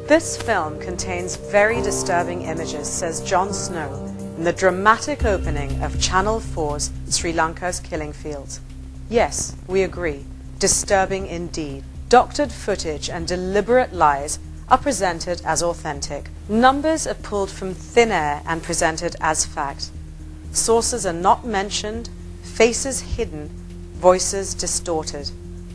This film contains very disturbing images, says Jon Snow, in the dramatic opening of Channel 4's Sri Lanka's Killing Fields. Yes, we agree, disturbing indeed. Doctored footage and deliberate lies are presented as authentic. Numbers are pulled from thin air and presented as fact. Sources are not mentioned, faces hidden, voices distorted.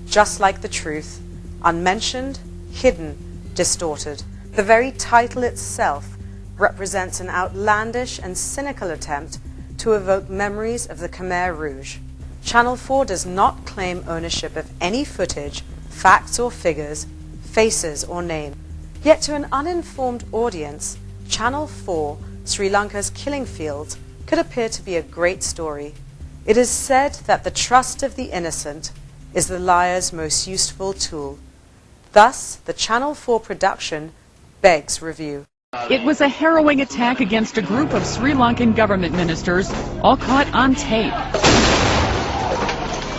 Just like the truth, unmentioned, hidden, distorted. The very title itself represents an outlandish and cynical attempt to evoke memories of the Khmer Rouge. Channel 4 does not claim ownership of any footage, facts or figures, faces or name. Yet to an uninformed audience, Channel 4, Sri Lanka's Killing Fields, could appear to be a great story. It is said that the trust of the innocent is the liar's most useful tool. Thus, the Channel 4 production begs review. It was a harrowing attack against a group of Sri Lankan government ministers, all caught on tape.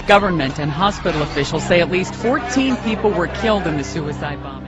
Government and hospital officials say at least 14 people were killed in the suicide bombing.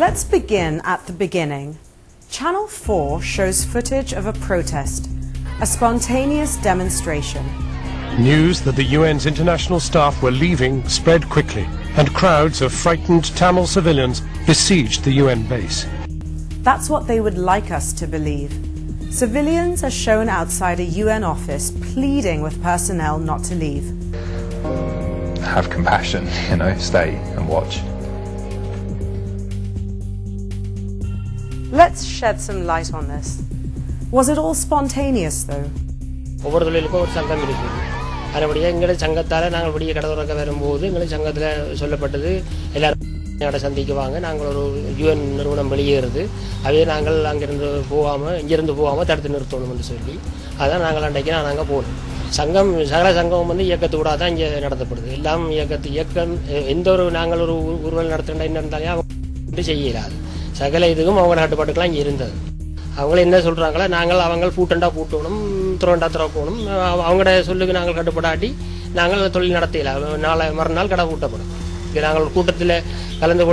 Let's begin at the beginning. Channel 4 shows footage of a protest, a spontaneous demonstration. News that the UN's international staff were leaving spread quickly, and crowds of frightened Tamil civilians besieged the UN base. That's what they would like us to believe. Civilians are shown outside a UN office pleading with personnel not to leave. Have compassion, stay and watch. Let's shed some light on this. Was it all spontaneous though? ஒவ்வொரு தொழிலுக்கும் ஒரு சங்கம் இருக்குது. அதுபடியே எங்களை சங்கத்தால் நாங்கள் வெளியே கடை திறக்க வரும்போது எங்களை சங்கத்தில் சொல்லப்பட்டது எல்லாரும் எங்களை சந்திக்குவாங்க. நாங்கள் ஒரு யூஎன் நிறுவனம் வெளியேறுது. அவையே நாங்கள் அங்கிருந்து போகாமல் தடுத்து நிறுத்தணும் என்று சொல்லி அதான் நாங்கள் அன்றைக்கு நாங்கள் போனோம். சங்கம் சகல சங்கம் இயக்கத்தோட தான் இங்கே நடத்தப்படுது. எல்லாம் இயக்கம் எந்த ஒரு நாங்கள் ஒரு ஊர்வலம் நடத்துகிற என்ன இருந்தாலும் அவங்க செய்யலாது. சகல இதுக்கும் அவங்க நாட்டுப்பாட்டுக்கெல்லாம் இங்கே இருந்தது. அவங்கள என்ன சொல்கிறாங்களோ அவங்க பூட்டண்டா பூட்டணும், துறண்டா திறக்கணும். அவங்களோட சொல்லுக்கு நாங்கள் கட்டுப்படாட்டி நாங்கள் தொழில் நடத்தல. மறுநாள் கடை பூட்டப்படும். நாங்கள் கூட்டத்தில் கலந்து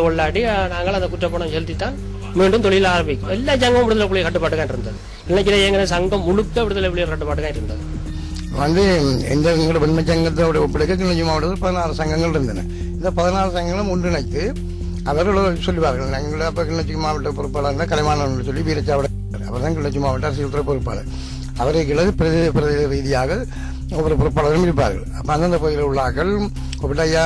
கொள்ளாட்டி நாங்கள் அந்த குற்றப்பணம் செலுத்தித்தான் மீண்டும் தொழில் ஆரம்பிக்கும். எல்லா சங்கமும் விடுதலை புலிகள் கட்டுப்பாட்டுக்காக இருந்தது. இன்னைக்கு எங்க சங்கம் முழுக்க விடுதலை புலிகள் கட்டுப்பாட்டுக்காக இருந்தது. எந்த எங்களோட வெண்மை சங்கத்தோட ஒப்படைக்க கிளஞ்சி மாவட்டத்தில் 16 சங்கங்கள் இருந்தன. இந்த 16 சங்கங்களும் ஒன்றிணைத்து அவர்கள் சொல்லுவார்கள். நாங்கள் அப்போ கிளர்ச்சி மாவட்ட பொறுப்பாளர் கலைமானவர்கள் சொல்லி வீரச்சாவட அவர் தான் கிளர்ச்சி மாவட்ட அரசியல் பொறுப்பாளர். அவரை கிளறு பிரதேச ரீதியாக ஒவ்வொரு பொறுப்பாளரும் இருப்பார்கள். அப்போ அந்தந்த பகுதியில் உள்ளாக்கள் ஒப்பிட்டையா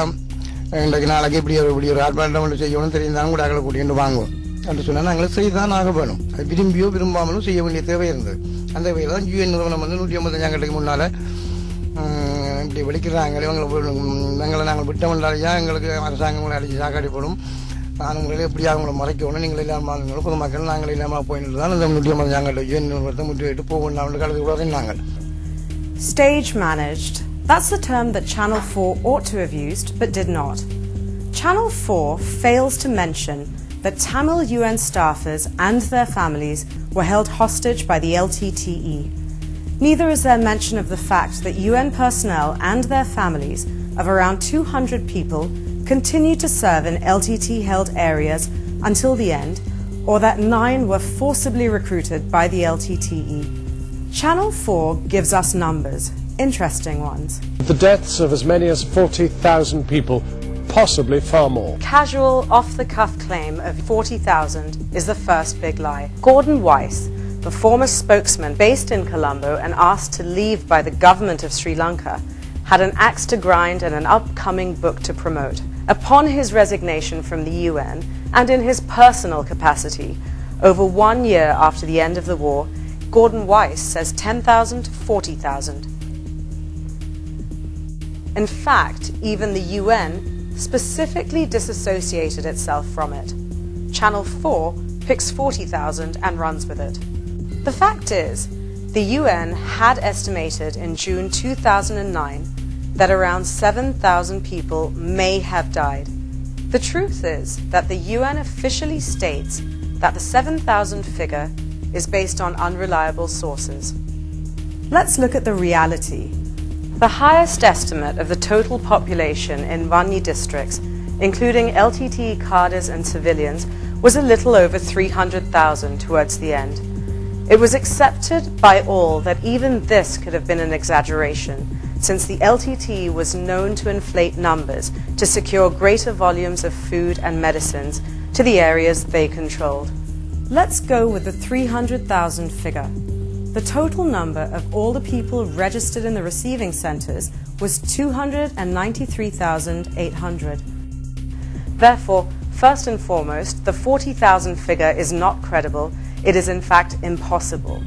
இன்றைக்கு நாளைக்கு இப்படி ஒரு ஆர்ப்பாட்டம் செய்யணும் தெரிந்தாலும் கூட அகளை கூட்டிகிட்டு வாங்குவோம் என்று சொன்னால் நாங்கள் செய்தான் ஆக வேணும். அது விரும்பியோ விரும்பாமலும் செய்ய வேண்டிய தேவை இருந்தது. அந்த வகையில் தான் யூஎன் நிறுவனம் 155 ஆண்டுகளுக்கு முன்னால் இப்படி வெளிக்கிறாங்க. எங்களை நாங்கள் விட்டோம்னாலையா எங்களுக்கு அரசாங்கங்களை அடித்து சாக்காடி போடும். நான் உங்களை எப்படியா அவங்களை மறைக்கணும், நீங்கள் இல்லாமல் பொதுமக்கள் நாங்கள் இல்லாமல் போயிட்டு தான் இந்த 155 ஆண்டு யூஎன் நிறுவனத்தை முற்றுகையிட்டு போகணும் கலந்து கூட நாங்கள். Stage managed. That's the term that Channel 4 ought to have used, but did not. Channel 4 fails to mention that Tamil UN staffers and their families were held hostage by the LTTE. Neither is there mention of the fact that UN personnel and their families of around 200 people continue to serve in LTT-held areas until the end, or that 9 were forcibly recruited by the LTTE. Channel 4 gives us numbers, interesting ones. The deaths of as many as 40,000 people, possibly far more. Casual, off-the-cuff claim of 40,000 is the first big lie. Gordon Weiss, the former spokesman based in Colombo and asked to leave by the government of Sri Lanka, had an axe to grind and an upcoming book to promote. Upon his resignation from the UN, and in his personal capacity, over 1 year after the end of the war, Gordon Weiss says 10,000 to 40,000. In fact, even the UN specifically disassociated itself from it. Channel 4 picks 40,000 and runs with it. The fact is, the UN had estimated in June 2009 that around 7,000 people may have died. The truth is that the UN officially states that the 7,000 figure is based on unreliable sources. Let's look at the reality. The highest estimate of the total population in Vanni districts, including LTTE cadres and civilians, was a little over 300,000 towards the end. It was accepted by all that even this could have been an exaggeration, since the LTTE was known to inflate numbers to secure greater volumes of food and medicines to the areas they controlled. Let's go with the 300,000 figure. The total number of all the people registered in the receiving centers was 293,800. Therefore, first and foremost, the 40,000 figure is not credible. It is in fact impossible.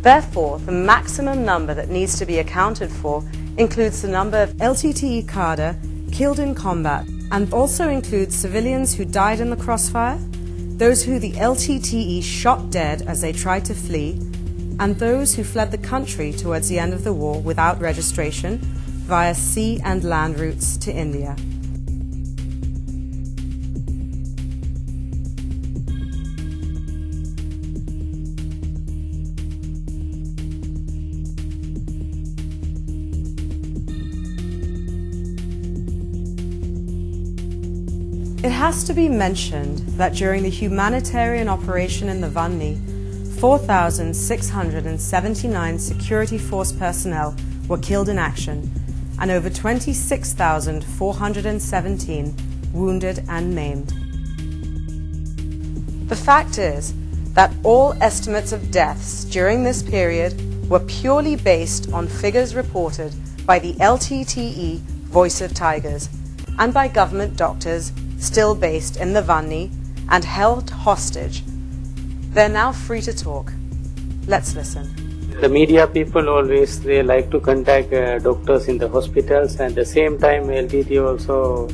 Therefore, the maximum number that needs to be accounted for includes the number of LTTE cadre killed in combat and also includes civilians who died in the crossfire, those who the LTTE shot dead as they tried to flee, and those who fled the country towards the end of the war without registration via sea and land routes to India. It has to be mentioned that during the humanitarian operation in the Vanni, 4,679 security force personnel were killed in action and over 26,417 wounded and maimed. The fact is that all estimates of deaths during this period were purely based on figures reported by the LTTE Voice of Tigers and by government doctors still based in the Vanni and held hostage. They're now free to talk. Let's listen. The media people always, they like to contact doctors in the hospitals, and at the same time LTT also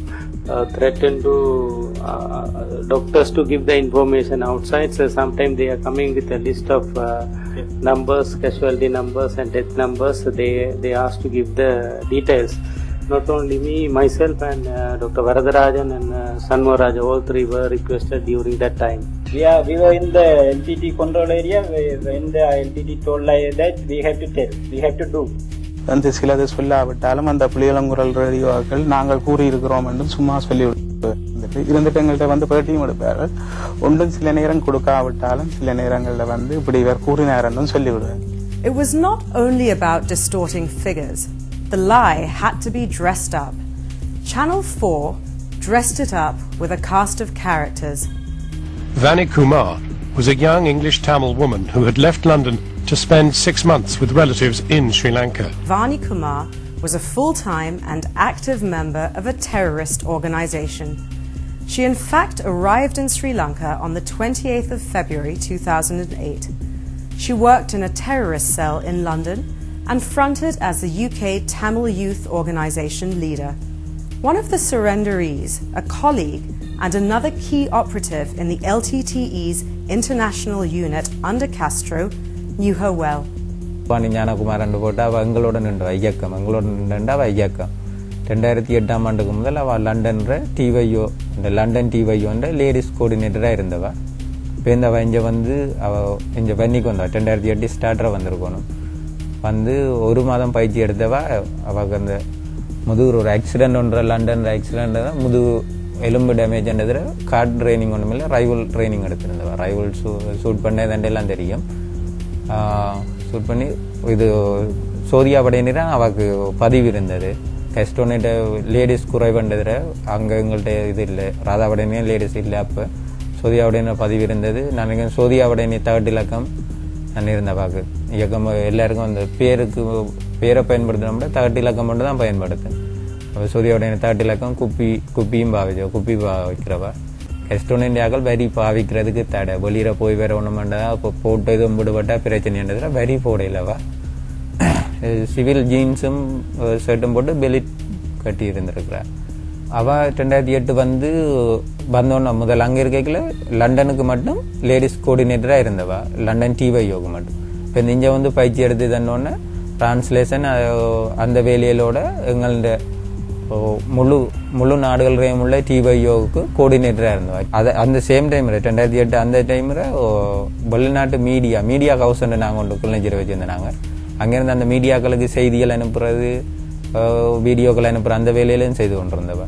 threatened to doctors to give the information outside. So sometimes they are coming with a list of numbers, casualty numbers and death numbers. So they asked to give the details. Not only me, myself and Dr. Varadarajan and Sanmaraja, all three were requested during that time. We were in the LTT control area. When the LTT told like that, we have to tell, we have to do. அந்த சிலது சொல்லாவிட்டாலும் அந்த புலியலங்குரல் ரேடியோக்கள் நாங்கள் கூறியிருக்கிறோம் என்றும் சும்மா சொல்லி இருந்துட்டு எங்கள்கிட்ட வந்து பேட்டியும் எடுப்பார்கள். ஒன்றும் சில நேரம் கொடுக்காவிட்டாலும் சில நேரங்களில் வந்து இப்படி இவர் கூறினார் என்றும் சொல்லிவிடுவார். It was not only about distorting figures. The lie had to be dressed up. Channel 4 dressed it up with a cast of characters. Vani Kumar was a young English Tamil woman who had left London to spend 6 months with relatives in Sri Lanka. Vani Kumar was a full-time and active member of a terrorist organization. She in fact arrived in Sri Lanka on the 28th of February 2008. She worked in a terrorist cell in London and fronted as the UK Tamil Youth Organisation leader. One of the surrenderees, a colleague and another key operative in the LTTE's international unit under Castro, knew her well. Gnanakumaran போட்டு அவள் எங்களோட நின்று ஐயக்கம் எங்களோட நின்று அவள் ஐயக்கம் 2008 ஆண்டுக்கு முதல் அவள் லண்டன்ற டிவையோ இந்த லண்டன் டிவையோன்ற லேடிஸ் கோஆர்டினேட்டராக இருந்தவா. இப்போ இந்த அவள் இங்கே வந்து அவள் இங்கே வன்னிக்கு வந்தவா 2008 ஸ்டார்டராக வந்திருக்கணும். வந்து ஒரு மாதம் பயிற்சி எடுத்தவா. அவளுக்கு அந்த முதுகு ஒரு ஆக்சிடென்ட் ஒன்ற லண்டன் ஆக்சிடென்ட் தான் முதுகு எலும்பு டேமேஜ்ன்றதில் கார்ட் ட்ரைனிங் ஒன்றும் இல்லை, ரைவல் ட்ரைனிங் எடுத்திருந்தவா. ரைவல் ஷூட் பண்ணதெல்லாம் தெரியும். ஷூட் பண்ணி இது சோதியா படையினரா அவளுக்கு பதிவு இருந்தது. கஸ்டோனேட்ட லேடிஸ் குறைவண்டதில் அங்கே எங்கள்கிட்ட இது இல்லை, ராதா படையினே லேடிஸ் இல்லை. அப்போ சோதியா படையினர் பதிவு இருந்தது. நான் சோதியா படையினி 3rd இலக்கம் நான் இருந்தவாக்கு இயக்கம் எல்லாருக்கும் அந்த பேரை பயன்படுத்தினோம்னா 3rd இலக்கம் மட்டும் தான் பயன்படுத்து. சோதியாவுடைய 3rd இலக்கம் குப்பியும் பாவிச்சோம், குப்பி வைக்கிறவா. கெஸ்டோனியாக்கள் வரி பாவிக்கிறதுக்கு தடை. வெளியில போய் வேற ஒண்ணுமெண்டா இப்போ போட்டு எதுவும் விடுபட்டா பிரச்சனைன்றதுல வரி போடையிலவா சிவில் ஜீன்ஸும் ஷர்ட்டும் போட்டு பெலிட் கட்டி இருந்திருக்கிறார். அவ 2008 வந்தோன்னா முதல் அங்க இருக்கைக்குள்ள லண்டனுக்கு மட்டும் லேடிஸ் கோஆர்டினேட்டரா இருந்தவா, லண்டன் டிவையோக்கு மட்டும். இப்போ இங்க பயிற்சி எடுத்து தன்னோன்னு டிரான்ஸ்லேஷன் அந்த வேலையிலோட எங்களோட முழு நாடுகளையும் உள்ள டிவையோவுக்கு கோஆர்டினேட்டரா இருந்தவா. அந்த சேம் டைம்ல 2008 அந்த டைம்ல வெளிநாட்டு மீடியா ஹவுஸ் நாங்க ஒன்று குள்ளஞ்சிர வச்சிருந்தாங்க. அங்கிருந்து அந்த மீடியாக்களுக்கு செய்திகள் அனுப்புறது, வீடியோக்கள் அனுப்புற அந்த வேலையிலும் செய்து கொண்டிருந்தவ.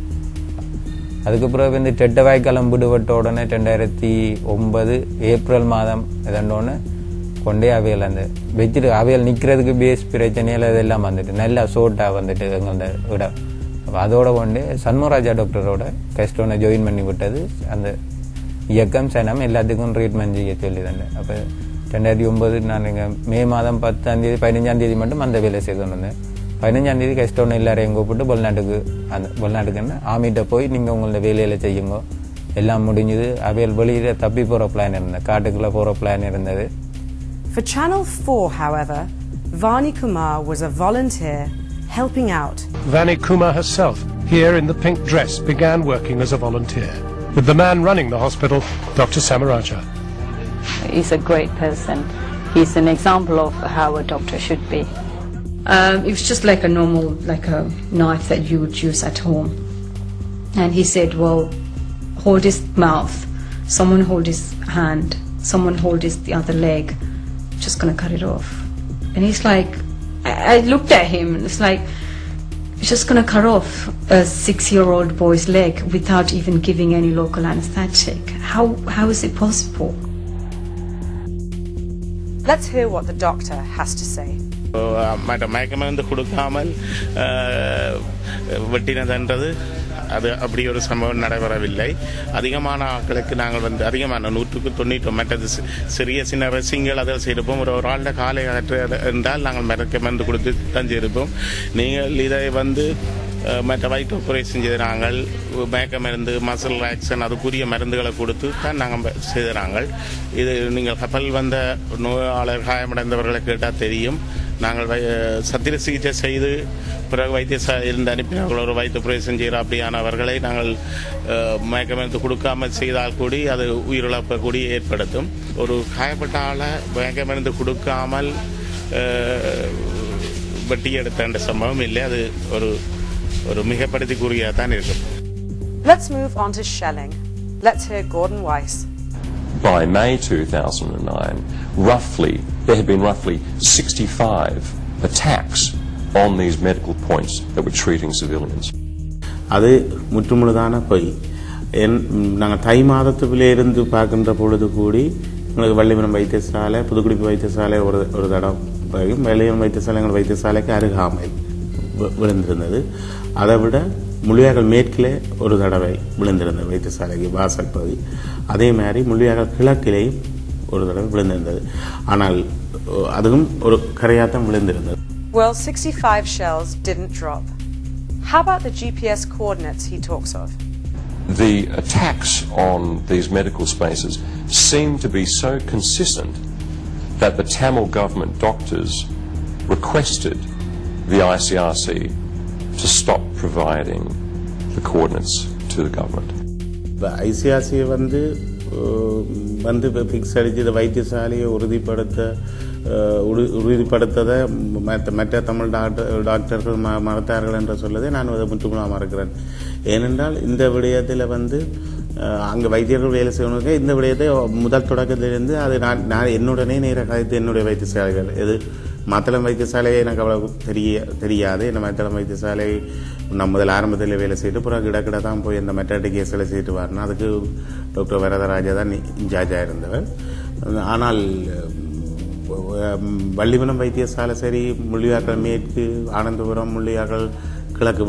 அதுக்கப்புறம் டெட்டவாய்க்காலம் விடுபட்ட உடனே 2009 ஏப்ரல் மாதம் இதோன்னு கொண்டே அவையில் அந்த வச்சுட்டு அவையில் நிற்கிறதுக்கு பேஸ் பிரச்சனையில் இதெல்லாம் நல்லா சோட்டா எங்களோட இடம். அதோட கொண்டு சண்முகராஜா டாக்டரோட கெஸ்டோனை ஜாயின் பண்ணி விட்டது. அந்த இயக்கம் சனம் எல்லாத்துக்கும் ட்ரீட்மெண்ட் செய்ய சொல்லிதேன். அப்போ 2009 நான் மே மாதம் 10ஆம் தேதி 15ஆம் தேதி மட்டும் அந்த வேலை செய்து வந்தேன். 15ஆம் தேதி கெஸ்டோன் எல்லாரையும் கூப்பிட்டு வெளிநாட்டுக்குன்னு ஆமிட்ட போய் நீங்கள் உங்களோட வேலையில செய்யுங்க, எல்லாம் முடிஞ்சது. அவையில் வெளியில தப்பி போகிற பிளான் இருந்தது, காட்டுக்குள்ளே போகிற பிளான் இருந்தது. For Channel 4, however, Vani Kumar was a volunteer helping out. Vani Kumar herself, here in the pink dress, began working as a volunteer with the man running the hospital, Dr. Samaraja. He's a great person. He's an example of how a doctor should be. It was just like a normal, like a knife that you would use at home. And he said, well, hold his mouth, someone hold his hand, someone hold the other leg, just gonna cut it off. And he's like, I looked at him and it's like, he's just gonna cut off a 6-year-old boy's leg without even giving any local anesthetic. How is it possible? Let's hear what the doctor has to say. மயக்கமருந்து கொடுக்காமல் வெட்டினதுன்றது அது அப்படி ஒரு சம்பவம் நடைபெறவில்லை. அதிகமான ஆட்களுக்கு நாங்கள் அதிகமான 100% மற்றது சிறிய சின்ன ரசிங்கள் அதை செய்திருப்போம். ஒரு ஆளுடைய காலை என்றால் நாங்கள் மயக்கமருந்து கொடுத்து தான் செய்திருப்போம். நீங்கள் இதை மற்ற வயிற்று ஆபரேஷன் செய்த நாங்கள் மயக்க மருந்து, மசில் ஆக்ஷன், அதுக்குரிய மருந்துகளை கொடுத்து தான் நாங்கள் செய்தாங்க. இது நீங்கள் கப்பல் வந்த நோயாளர் காயமடைந்தவர்களை கேட்டால் தெரியும். நாங்கள் சத்திர சிகிச்சை செய்து பிறகு வைத்தியசாலையிலிருந்து அனுப்பினார்கள். ஒரு வயிற்று ஆபரேஷன் செய்கிற அப்படியானவர்களை நாங்கள் மயக்க மருந்து கொடுக்காமல் செய்தால் கூடி அது உயிரிழப்பை கூடி ஏற்படுத்தும். ஒரு காயப்பட்ட ஆளை மயக்க மருந்து கொடுக்காமல் வெட்டி எடுத்த சம்பவம் இல்லை. அது ஒரு மிகப்படுத்தி கூறியாக தான் இருக்கும். Let's move on to shelling. Let's hear Gordon Weiss. By May 2009, there had been roughly 65 attacks on these medical points that were treating civilians. அது முற்றுமுழுதான பொய். நாங்கள் தை மாதத்திலிருந்து பார்க்கின்ற பொழுது கூடி எங்களுக்கு வள்ளிமரம் வைத்தியசாலை, புதுக்குடிப்பு வைத்தியசாலை ஒரு தடம், வள்ளிமரம் வைத்தியசாலை எங்கள் வைத்தியசாலைக்கு அருகாமையில் விழுந்திருந்தது. அதை விட முள்ளியாகல் மேற்கிலே ஒரு தடவை விழுந்திருந்தது வைத்தியசாலைக்கு வாசல் பகுதி. அதே மாதிரி முள்ளியாகல் கிழக்கிலேயும் ஒரு தடவை விழுந்திருந்தது. ஆனால் அதுவும் ஒரு கரையாத்தான் விழுந்திருந்தது. Well, 65 shells didn't drop. How about the GPS coordinates he talks of? The attacks on these medical spaces seem to be so consistent that the Tamil government doctors requested the ICRC to stop providing the coordinates to the government. The ICRC fix அடித்து வைத்தியசாலையை உறுதிப்படுத்ததை மற்ற தமிழ் டாக்டர்கள் மறுத்தார்கள் என்று சொல்லதை நான் அதை முற்றுமுழுதாக மறுக்கிறேன். ஏனென்றால் இந்த விடயத்தில் அங்கே வைத்தியர்கள் வேலை செய்யணுங்க. இந்த விடயத்தை முதல் தொடக்கத்திலிருந்து அது நான் என்னுடனே நேராக கழித்து என்னுடைய வைத்தியசாலைகள் மத்தளம் வைத்தியசாலையை எனக்கு அவ்வளவு தெரியாது. என்ன மத்தளம் வைத்தியசாலை நான் முதல் ஆரம்பத்தில் வேலை செய்துட்டு பிறகு கிடக்கிட தான் போய் இந்த மெட்டர்னிட்டி கேஸில் செய்துட்டு வரணும். அதுக்கு டாக்டர் வரதராஜா தான் இன்சார்ஜாக இருந்தவர். ஆனால் வள்ளிமலம் வைத்தியசாலை சரி, முள்ளியாக்கள் மேற்கு, ஆனந்தபுரம், முள்ளியாக்கள் கிழக்கு,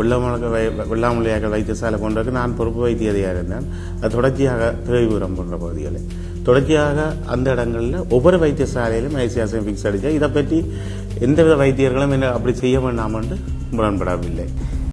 வெள்ளாமுள்ளியாக்கள் வைத்தியசாலை போன்றதுக்கு நான் பொறுப்பு வைத்திய அதிகாரி இருந்தேன். அது தொடர்ச்சியாக திரைபுரம் போன்ற பகுதிகளில் தொடர்ச்சியாக அந்த இடங்களில் ஒவ்வொரு வைத்தியசாலையிலும் ஐசிஆர்சி ஃபிக்ஸ் அடித்தா இதை பற்றி எந்தவித வைத்தியர்களும் என்ன அப்படி செய்ய வேண்டாம் என்று முரண்படவில்லை.